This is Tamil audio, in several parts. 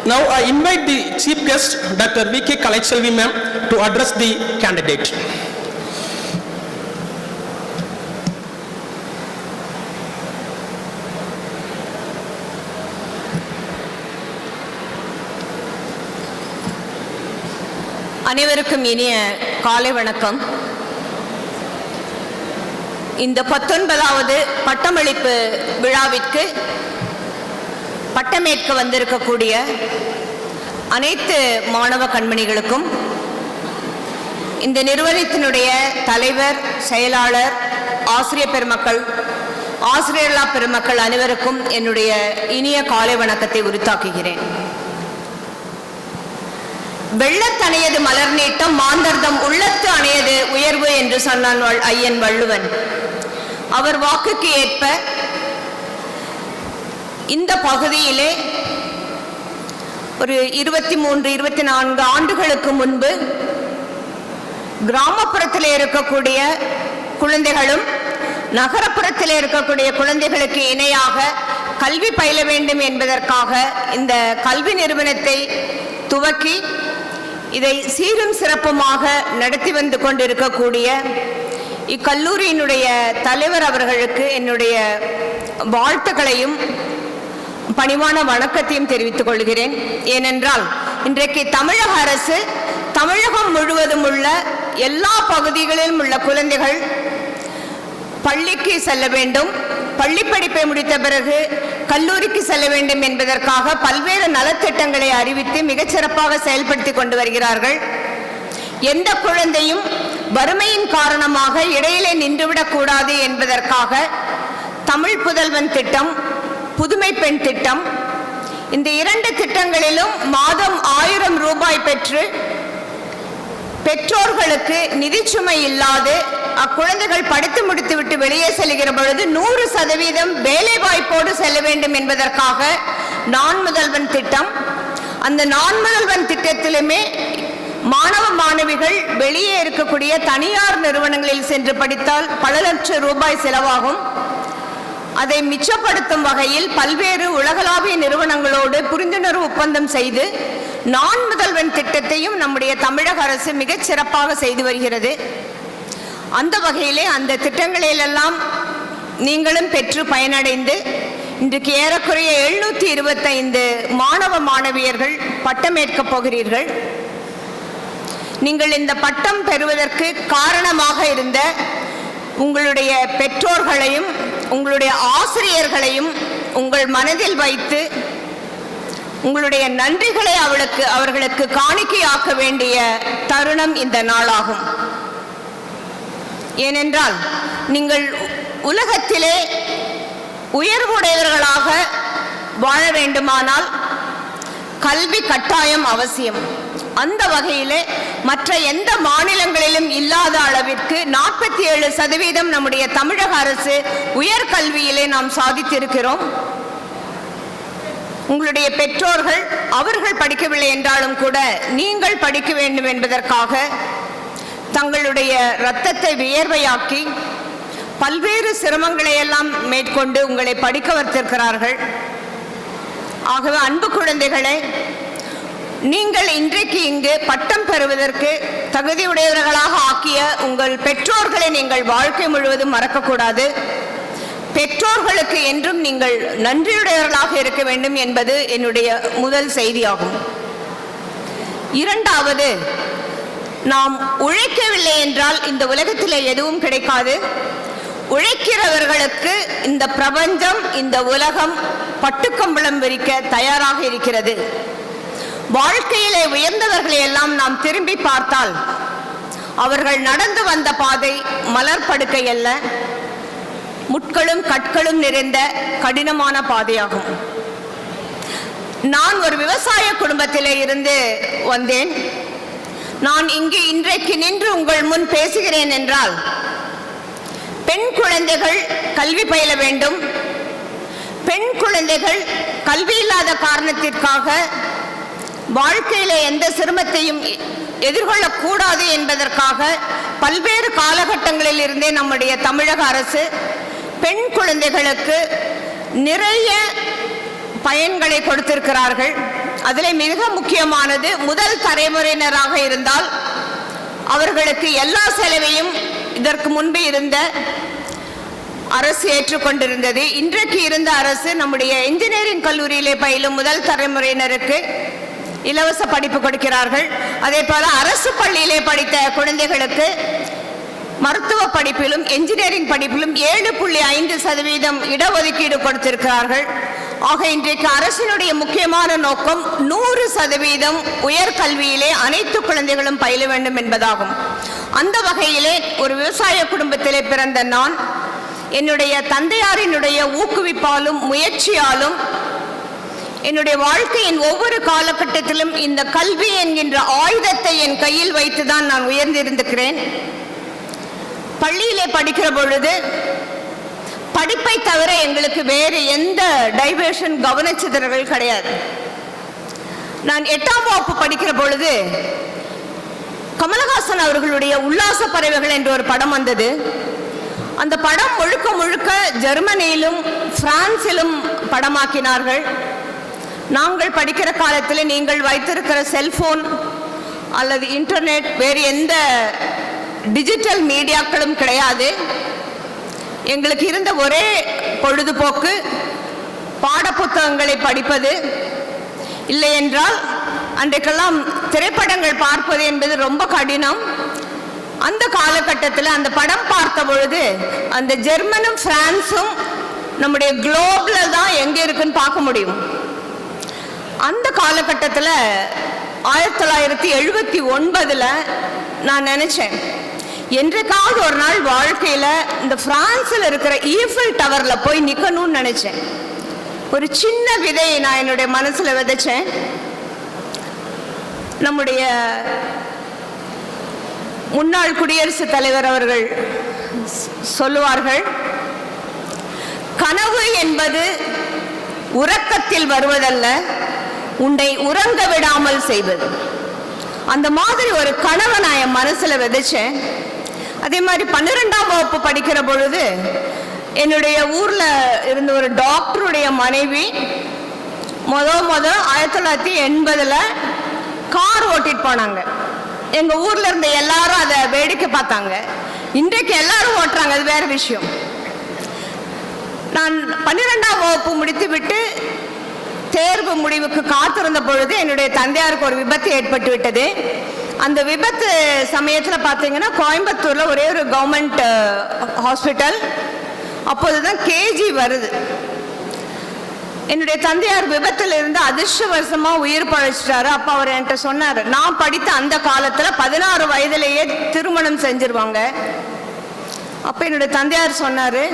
Now I invite the chief guest, Dr. V.K. Kalaiselvi ma'am, to address the candidate. அனைவருக்கும் இனிய காலை வணக்கம். இந்த 19வது பட்டமளிப்பு விழாவிற்கு பட்டமேற்க வந்திருக்கக்கூடிய அனைத்து மாணவ கண்மணிகளுக்கும், இந்த நிறுவனத்தினுடைய தலைவர், செயலாளர், ஆசிரியர் பெருமக்கள், ஆசிரியர்களா பெருமக்கள் அனைவருக்கும் என்னுடைய இனிய காலை வணக்கத்தை உரித்தாக்குகிறேன். வெள்ளத்தணையது மலர் நீட்டம், மாந்தர்தம் உள்ளத்து அணையது உயர்வு என்று சொன்னான் ஐயன் வள்ளுவன். அவர் வாக்குக்கு ஏற்ப இந்த பகுதியிலே ஒரு 23-24 ஆண்டுகளுக்கு முன்பு கிராமப்புறத்தில் இருக்கக்கூடிய குழந்தைகளும் நகரப்புறத்தில் இருக்கக்கூடிய குழந்தைகளுக்கு இணையாக கல்வி பயில வேண்டும் என்பதற்காக இந்த கல்வி நிறுவனத்தை துவக்கி இதை சீரும் சிறப்புமாக நடத்தி வந்து கொண்டிருக்கக்கூடிய இக்கல்லூரியினுடைய தலைவர் அவர்களுக்கு என்னுடைய வாழ்த்துக்களையும் பணிவான வணக்கத்தையும் தெரிவித்துக் கொள்கிறேன். ஏனென்றால் இன்றைக்கு தமிழக அரசு தமிழகம் முழுவதும் உள்ள எல்லா பகுதிகளிலும் உள்ள குழந்தைகள் பள்ளிக்கு செல்ல வேண்டும், பள்ளி படிப்பை முடித்த பிறகு கல்லூரிக்கு செல்ல வேண்டும் என்பதற்காக பல்வேறு நலத்திட்டங்களை அறிவித்து மிகச்சிறப்பாக செயல்படுத்தி கொண்டு வருகிறார்கள். எந்த குழந்தையும் வறுமையின் காரணமாக இடையிலே நின்றுவிடக் கூடாது என்பதற்காக தமிழ் புதல்வன் திட்டம், புதுமை பெண் திட்டம், இந்த 2 திட்டங்களிலும் மாதம் 1000 ரூபாய் பெற்று பெற்றோர்களுக்கு நிதிச்சுமை இல்லாது அக்குழந்தைகள் படித்து முடித்துவிட்டு வெளியே செல்கிற பொழுது 100% வேலை வாய்ப்போடு செல்ல வேண்டும் என்பதற்காக நான் முதல்வன் திட்டம். அந்த நான் முதல்வன் திட்டத்திலுமே மாணவ மாணவிகள் வெளியே இருக்கக்கூடிய தனியார் நிறுவனங்களில் சென்று படித்தால் பல லட்சம் ரூபாய் செலவாகும். அதை மிச்சப்படுத்தும் வகையில் பல்வேறு உலகளாவிய நிறுவனங்களோடு புரிந்துணர்வு ஒப்பந்தம் செய்து நான் முதல்வன் திட்டத்தையும் நம்முடைய தமிழக அரசு மிகச் சிறப்பாக செய்து வருகிறது. அந்த வகையிலே அந்த திட்டங்களிலெல்லாம் நீங்களும் பெற்று பயனடைந்து இன்றைக்கு ஏறக்குறைய 725 மாணவ மாணவியர்கள் பட்டமேற்கப் போகிறீர்கள். நீங்கள் இந்த பட்டம் பெறுவதற்கு காரணமாக இருந்த உங்களுடைய பெற்றோர்களையும் உங்களுடைய ஆசிரியர்களையும் உங்கள் மனதில் வைத்து உங்களுடைய நன்றிகளை அவர்களுக்கு காணிக்கையாக்க வேண்டிய தருணம் இந்த நாளாகும். ஏனென்றால் நீங்கள் உலகத்திலே உயர்வுடையவர்களாக வாழ வேண்டுமானால் கல்வி கட்டாயம் அவசியம். அந்த வகையிலே மற்ற எந்த மாநிலங்களிலும் இல்லாத அளவிற்கு 47% நம்முடைய தமிழக அரசு உயர்கல்வியிலே நாம் சாதித்திருக்கிறோம். உங்களுடைய பெற்றோர்கள் அவர்கள் படிக்கவில்லை என்றாலும் கூட நீங்கள் படிக்க வேண்டும் என்பதற்காக தங்களுடைய இரத்தத்தை வியர்வையாக்கி பல்வேறு சிரமங்களை எல்லாம் மேற்கொண்டு உங்களை படிக்க வைத்திருக்கிறார்கள். ஆகவே அன்பு குழந்தைகளே, நீங்கள் இன்றைக்கு இங்கு பட்டம் பெறுவதற்கு தகுதியுடையவர்களாக ஆக்கிய உங்கள் பெற்றோர்களை நீங்கள் வாழ்க்கை முழுவதும் மறக்கக்கூடாது. பெற்றோர்களுக்கு என்றும் நீங்கள் நன்றியுடையவர்களாக இருக்க வேண்டும் என்பது என்னுடைய முதல் செய்தியாகும். இரண்டாவது, நாம் உழைக்கவில்லை என்றால் இந்த உலகத்தில் எதுவும் கிடைக்காது. உழைக்கிறவர்களுக்கு இந்த பிரபஞ்சம், இந்த உலகம் பட்டுக்கம்பளம் விரிக்க தயாராக இருக்கிறது. வாழ்க்கையிலே உயர்ந்தவர்களை எல்லாம் நாம் திரும்பி பார்த்தால் அவர்கள் நடந்து வந்த பாதை மலர் படுக்கை அல்ல, முட்களும் கற்களும் நிறைந்த கடினமான பாதையாகும். நான் ஒரு விவசாய குடும்பத்திலே இருந்து வந்தேன். நான் இங்கு இன்றைக்கு நின்று உங்கள் முன் பேசுகிறேன் என்றால் பெண் குழந்தைகள் கல்வி பயில வேண்டும், பெண் குழந்தைகள் கல்வி இல்லாத காரணத்திற்காக வாழ்க்கையில எந்த சிரமத்தையும் எதிர்கொள்ளக்கூடாது என்பதற்காக பல்வேறு காலகட்டங்களில் இருந்தே நம்முடைய தமிழக அரசு பெண் குழந்தைகளுக்கு நிறைய பயன்களை கொடுத்திருக்கிறார்கள். அதில் மிக முக்கியமானது முதல் தலைமுறையினராக இருந்தால் அவர்களுக்கு எல்லா செலவையும் இதற்கு முன்பு இருந்த அரசு ஏற்றுக்கொண்டிருந்தது. இன்றைக்கு இருந்த அரசு நம்முடைய இன்ஜினியரிங் கல்லூரியிலே பயிலும் முதல் தலைமுறையினருக்கு இலவச படிப்பு கொடுக்கிறார்கள். அதே போல அரசு பள்ளியிலே படித்த குழந்தைகளுக்கு மருத்துவ படிப்பிலும் என்ஜினியரிங் படிப்பிலும் 7.5% இடஒதுக்கீடு கொடுத்திருக்கிறார்கள். ஆக இன்றைக்கு அரசினுடைய முக்கியமான நோக்கம் 100% உயர்கல்வியிலே அனைத்து குழந்தைகளும் பயில வேண்டும் என்பதாகும். அந்த வகையிலே ஒரு விவசாய குடும்பத்திலே பிறந்த நான் என்னுடைய தந்தையாரினுடைய ஊக்குவிப்பாலும் முயற்சியாலும் என்னுடைய வாழ்க்கையின் ஒவ்வொரு காலகட்டத்திலும் இந்த கல்வி என்கின்ற ஆயுதத்தை என் கையில் வைத்துதான் நான் உயர்ந்திருந்திருக்கிறேன். பள்ளியிலே படிக்கிற பொழுது படிப்பை தவிர எங்களுக்கு வேறு எந்த டைவர்ஷன் கவனச்சிதறல்கள் கிடையாது. நான் 8ஆம் வகுப்பு படிக்கிற பொழுது கமலஹாசன் அவர்களுடைய உல்லாச பறவைகள் என்ற ஒரு படம் வந்தது. அந்த படம் முழுக்க முழுக்க ஜெர்மனியிலும் பிரான்சிலும் படமாக்கினார்கள். நாங்கள் படிக்கிற காலத்தில் நீங்கள் வைத்திருக்கிற செல்போன் அல்லது இன்டர்நெட் வேறு எந்த டிஜிட்டல் மீடியாக்களும் கிடையாது. எங்களுக்கு இருந்த ஒரே பொழுதுபோக்கு பாடப்புத்தகங்களை படிப்பது, இல்லை என்றால் அன்றைக்கெல்லாம் திரைப்படங்கள் பார்ப்பது என்பது ரொம்ப கடினம். அந்த காலகட்டத்தில் அந்த படம் பார்த்த பொழுது அந்த ஜெர்மனும் பிரான்ஸும் நம்முடைய குளோப்ல தான் எங்க இருக்குன்னு பார்க்க முடியும். அந்த காலகட்டத்தில் 1979 நான் நினைச்சேன், என்றைக்காவது ஒரு நாள் வாழ்க்கையில இந்த பிரான்ஸ்ல இருக்கிற ஈஃபில் டவர்ல போய் நிக்கணும்னு நினைச்சேன். ஒரு சின்ன விதையை நான் என்னுடைய மனசுல விதைச்சேன். நம்முடைய முன்னாள் குடியரசுத் தலைவர் அவர்கள் சொல்லுவார்கள், கனவு என்பது உறக்கத்தில் வருவதல்ல, உன்னை உறங்க விடாமல் செய்வது. அந்த மாதிரி ஒரு கனவை நான் என் மனசுல விதைச்சேன். அதே மாதிரி 12ஆம் வகுப்பு படிக்கிற பொழுது என்னுடைய ஊர்ல இருந்த ஒரு டாக்டருடைய மனைவி முத 1980 கார் ஓட்டிட்டு போனாங்க. எங்க ஊர்ல இருந்த எல்லாரும் அதை வேடிக்கை பார்த்தாங்க. இன்றைக்கு எல்லாரும் ஓட்டுறாங்க, அது வேற விஷயம். நான் 12ஆம் வகுப்பு முடித்து விட்டு தேர்வு முடிவுக்கு காத்திருந்த பொழுது என்னுடைய தந்தையாருக்கு ஒரு விபத்து ஏற்பட்டு விட்டது. அந்த விபத்து சமயத்தில் பார்த்தீங்கன்னா கோயம்புத்தூர்ல ஒரே ஒரு கவர்மெண்ட் ஹாஸ்பிட்டல். அப்போதுதான் கேஜி வருது. என்னுடைய தந்தையார் விபத்தில் இருந்து அதிர்ஷ்டவசமா உயிர் பழைச்சிட்டாரு. அப்ப அவர் என்கிட்ட சொன்னாரு, நான் படித்த அந்த காலத்துல 16 வயதிலேயே திருமணம் செஞ்சிருவாங்க. அப்ப என்னுடைய தந்தையார் சொன்னாரு,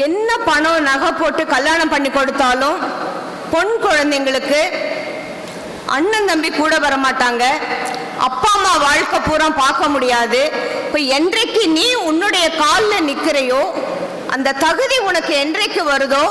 என்ன பணம் நகை போட்டு கல்யாணம் பண்ணி கொடுத்தாலும் பொன் குழந்தைங்களுக்கு அண்ணன் தம்பி கூட வர மாட்டாங்க, அப்பா அம்மா வாழ்க்கை பூரா பார்க்க முடியாது. இப்ப என்றைக்கு நீ உன்னுடைய காலில் நிக்கிறையோ, அந்த தகுதி உனக்கு என்றைக்கு வருதோ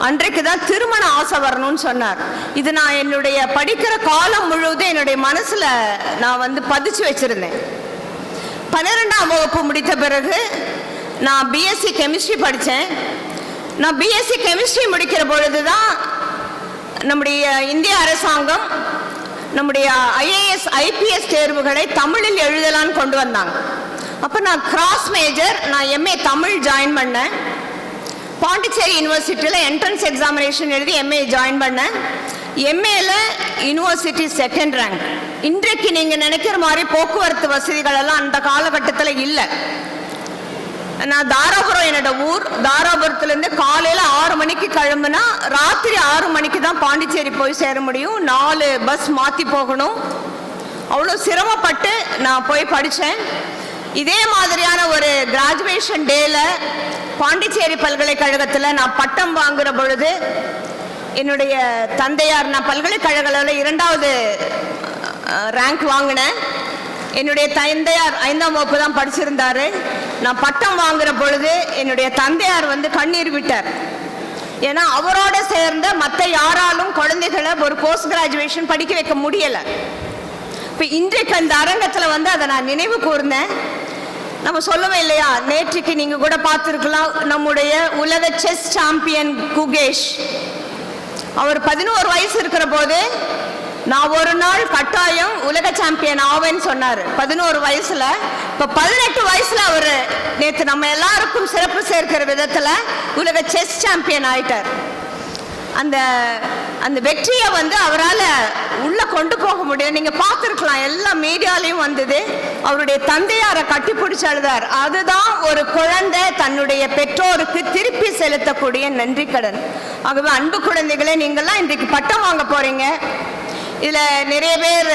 அன்றைக்கு தான் திருமண ஆசை வரணும்னு சொன்னார். இது நான் என்னுடைய படிக்கிற காலம் முழுவதும் என்னுடைய மனசுல நான் பதிச்சு வச்சிருந்தேன். 12ஆம் வகுப்பு முடித்த பிறகு நான் பிஎஸ்சி கெமிஸ்ட்ரி படித்தேன். நான் பிஎஸ்சி கெமிஸ்ட்ரி முடிக்கிற பொழுதுதான் நம்முடைய இந்திய அரசாங்கம் நம்முடைய ஐஏஎஸ் ஐபிஎஸ் தேர்வுகளை தமிழில் எழுதலான்னு கொண்டு வந்தாங்க. அப்போ நான் கிராஸ் மேஜர், நான் எம்ஏ தமிழ் ஜாயின் பண்ணேன். பாண்டிச்சேரி யூனிவர்சிட்டியில் என்ட்ரன்ஸ் எக்ஸாமினேஷன் எழுதி எம்ஏ ஜாயின் பண்ணேன். எம்ஏல யூனிவர்சிட்டி 2nd ரேங்க். இன்றைக்கு நீங்கள் நினைக்கிற மாதிரி போக்குவரத்து வசதிகள் எல்லாம் அந்த காலகட்டத்தில் இல்லை. நான் தாராபுரம் என்னோட ஊர். தாராபுரத்துலேருந்து காலையில் 6 மணிக்கு கிளம்புனா ராத்திரி 6 மணிக்கு தான் பாண்டிச்சேரி போய் சேர முடியும். 4 பஸ் மாற்றி போகணும். அவ்வளோ சிரமப்பட்டு நான் போய் படித்தேன். இதே மாதிரியான ஒரு கிராஜுவேஷன் டேல பாண்டிச்சேரி பல்கலைக்கழகத்தில் நான் பட்டம் வாங்குற பொழுது என்னுடைய தந்தையார், நான் பல்கலைக்கழகத்தில் 2வது ரேங்க் வாங்கினேன். என்னுடைய தந்தையார் 5ஆம் வகுப்பு தான் படிச்சிருந்தாரு. நான் பட்டம் வாங்குற பொழுது என்னுடைய தந்தையார் கண்ணீர் விட்டார். ஏன்னா அவரோட சேர்ந்த மற்ற யாராலும் குழந்தைகளை ஒரு போஸ்ட் கிராஜுவேஷன் படிக்க வைக்க முடியல. இப்போ இன்றைக்கு அந்த அரங்கத்தில் அதை நான் நினைவு கூர்ந்தேன். நம்ம சொல்லவே இல்லையா, நேற்றுக்கு நீங்க கூட பார்த்துருக்கலாம், நம்முடைய உலக செஸ் சாம்பியன் குகேஷ் அவர் 11 வயசு இருக்கிற போது நான் ஒரு நாள் கட்டாயம் உலக சாம்பியன் ஆவேன்னு சொன்னார். 11 வயசுல. இப்ப 18 வயசுல அவரு நேத்து நம்ம எல்லாருக்கும் சிறப்பு சேர்க்கிற விதத்துல உலக செஸ் சாம்பியன் ஆயிட்டார். அந்த அந்த வெற்றியை அவரால் உள்ள கொண்டு போக முடியும். நீங்க பார்த்துருக்கலாம், எல்லா மீடியாலையும் வந்தது. அவருடைய தந்தையாரை கட்டிப்பிடிச்சு அழுதார். அதுதான் ஒரு குழந்தை தன்னுடைய பெற்றோருக்கு திருப்பி செலுத்தக்கூடிய நன்றி கடன். ஆகவே அன்பு குழந்தைகளே, நீங்கள்லாம் இன்றைக்கு பட்டம் வாங்க போறீங்க. இதுல நிறைய பேர்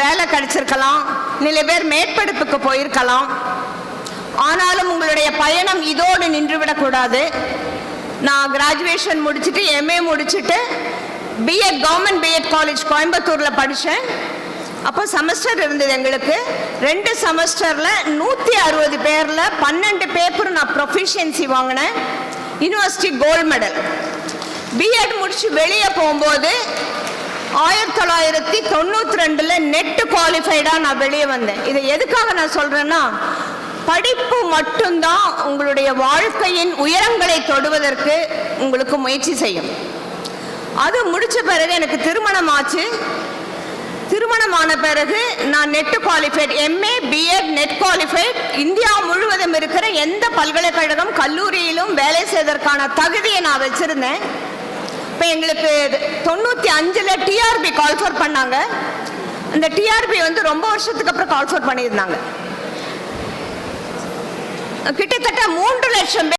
வேலை கிடைச்சிருக்கலாம், நிறைய பேர் மேற்படிப்புக்கு போயிருக்கலாம். ஆனாலும் உங்களுடைய பயணம் இதோடு நின்றுவிடக்கூடாது. நான் கிராஜுவேஷன் முடிச்சுட்டு எம்ஏ முடிச்சுட்டு பிஎட் கவர்மெண்ட் பிஎட் காலேஜ் கோயம்புத்தூர்ல படித்தேன். அப்போ செமஸ்டர் இருந்தது எங்களுக்கு. 2 செமஸ்டர்ல 160 பேர்ல 12 பேப்பர் நான் ப்ரொஃபிஷியன்சி வாங்கினேன். University gold medal. பிஎட் முடிச்சு வெளியே போகும்போது 1992 நெட் குவாலிஃபைடா நான் வெளியே வந்தேன். இதை எதுக்காக நான் சொல்றேன்னா, படிப்பு மட்டும்தான் உங்களுடைய வாழ்க்கையின் உயரங்களை தொடுவதற்கு உங்களுக்கு முயற்சி செய்யும். அது முடிச்ச பிறகு எனக்கு திருமணம் ஆச்சு. திருமணமான பிறகு நான் NET qualified, MA BEd NET qualified. India முழுவதும் இருக்கிற எந்த பல்கலைக்கழகம் கல்லூரியிலும் வேலை செய்வதற்கான தகுதியை நான் வச்சிருந்தேன். இப்போ எங்களுக்கு 95ல் டிஆர்பி கால்ஃபர் பண்ணாங்க. அந்த டிஆர்பி ரொம்ப வருஷத்துக்கு அப்புறம் கால்ஃபர் பண்ணியிருந்தாங்க. கிட்டத்தட்ட 3 லட்சம்